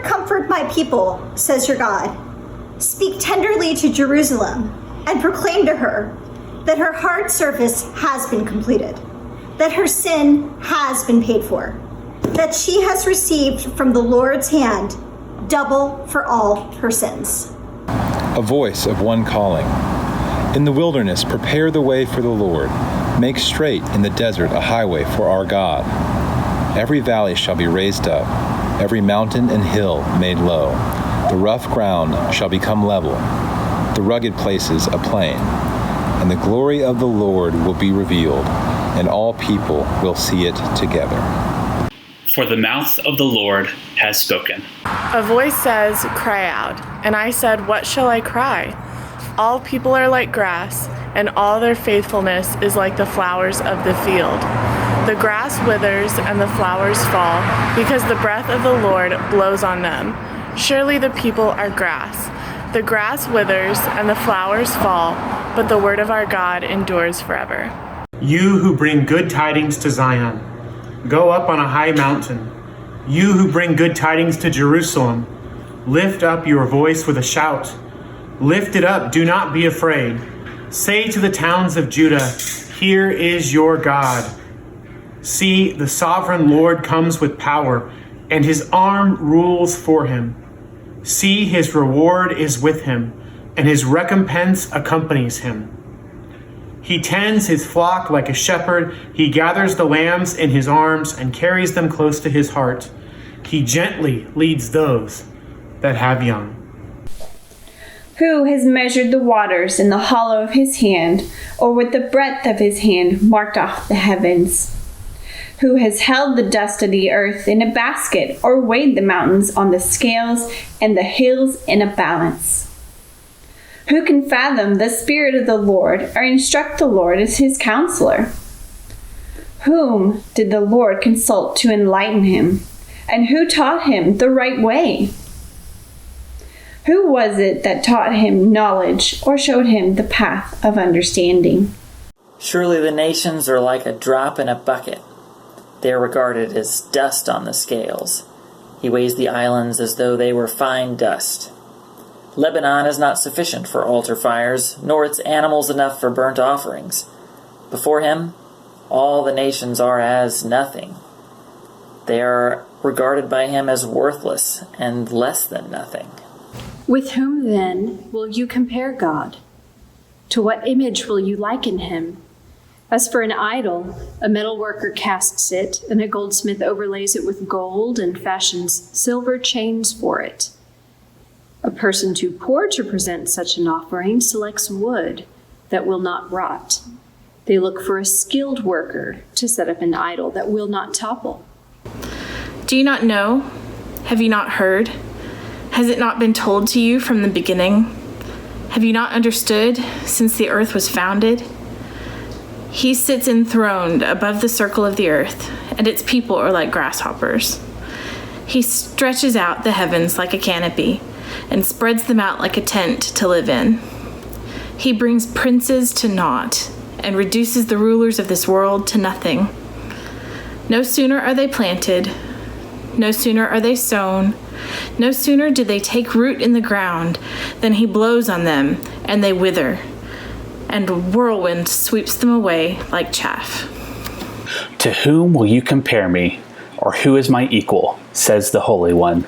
Comfort my people, says your God. Speak tenderly to Jerusalem and proclaim to her that her hard service has been completed, that her sin has been paid for, that she has received from the Lord's hand double for all her sins. A voice of one calling. In the wilderness, prepare the way for the Lord. Make straight in the desert a highway for our God. Every valley shall be raised up, every mountain and hill made low. The rough ground shall become level, the rugged places a plain. And the glory of the Lord will be revealed, and all people will see it together. For the mouth of the Lord has spoken. A voice says, "Cry out." And I said, "What shall I cry?" All people are like grass, and all their faithfulness is like the flowers of the field. The grass withers and the flowers fall, because the breath of the Lord blows on them. Surely the people are grass. The grass withers and the flowers fall, but the word of our God endures forever. You who bring good tidings to Zion, go up on a high mountain. You who bring good tidings to Jerusalem, lift up your voice with a shout. Lift it up, do not be afraid. Say to the towns of Judah, here is your God. See, the sovereign Lord comes with power, and his arm rules for him. See, his reward is with him, and his recompense accompanies him. He tends his flock like a shepherd. He gathers the lambs in his arms and carries them close to his heart. He gently leads those that have young. Who has measured the waters in the hollow of his hand, or with the breadth of his hand marked off the heavens? Who has held the dust of the earth in a basket, or weighed the mountains on the scales and the hills in a balance? Who can fathom the Spirit of the Lord, or instruct the Lord as his counselor? Whom did the Lord consult to enlighten him? And who taught him the right way? Who was it that taught him knowledge, or showed him the path of understanding? Surely the nations are like a drop in a bucket. They are regarded as dust on the scales. He weighs the islands as though they were fine dust. Lebanon is not sufficient for altar fires, nor its animals enough for burnt offerings. Before him, all the nations are as nothing. They are regarded by him as worthless and less than nothing. With whom, then, will you compare God? To what image will you liken him? As for an idol, a metal worker casts it, and a goldsmith overlays it with gold and fashions silver chains for it. A person too poor to present such an offering selects wood that will not rot. They look for a skilled worker to set up an idol that will not topple. Do you not know? Have you not heard? Has it not been told to you from the beginning? Have you not understood since the earth was founded? He sits enthroned above the circle of the earth, and its people are like grasshoppers. He stretches out the heavens like a canopy, and spreads them out like a tent to live in. He brings princes to naught, and reduces the rulers of this world to nothing. No sooner are they planted, no sooner are they sown, no sooner do they take root in the ground, than he blows on them, and they wither, and a whirlwind sweeps them away like chaff. To whom will you compare me, or who is my equal, says the Holy One.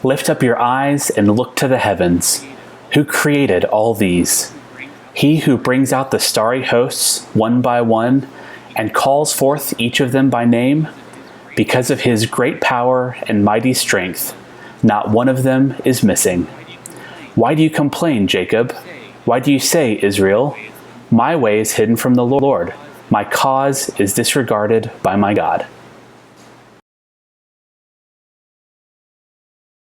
Lift up your eyes and look to the heavens. Who created all these? He who brings out the starry hosts one by one, and calls forth each of them by name? Because of his great power and mighty strength, not one of them is missing. Why do you complain, Jacob? Why do you say, Israel? My way is hidden from the Lord. My cause is disregarded by my God.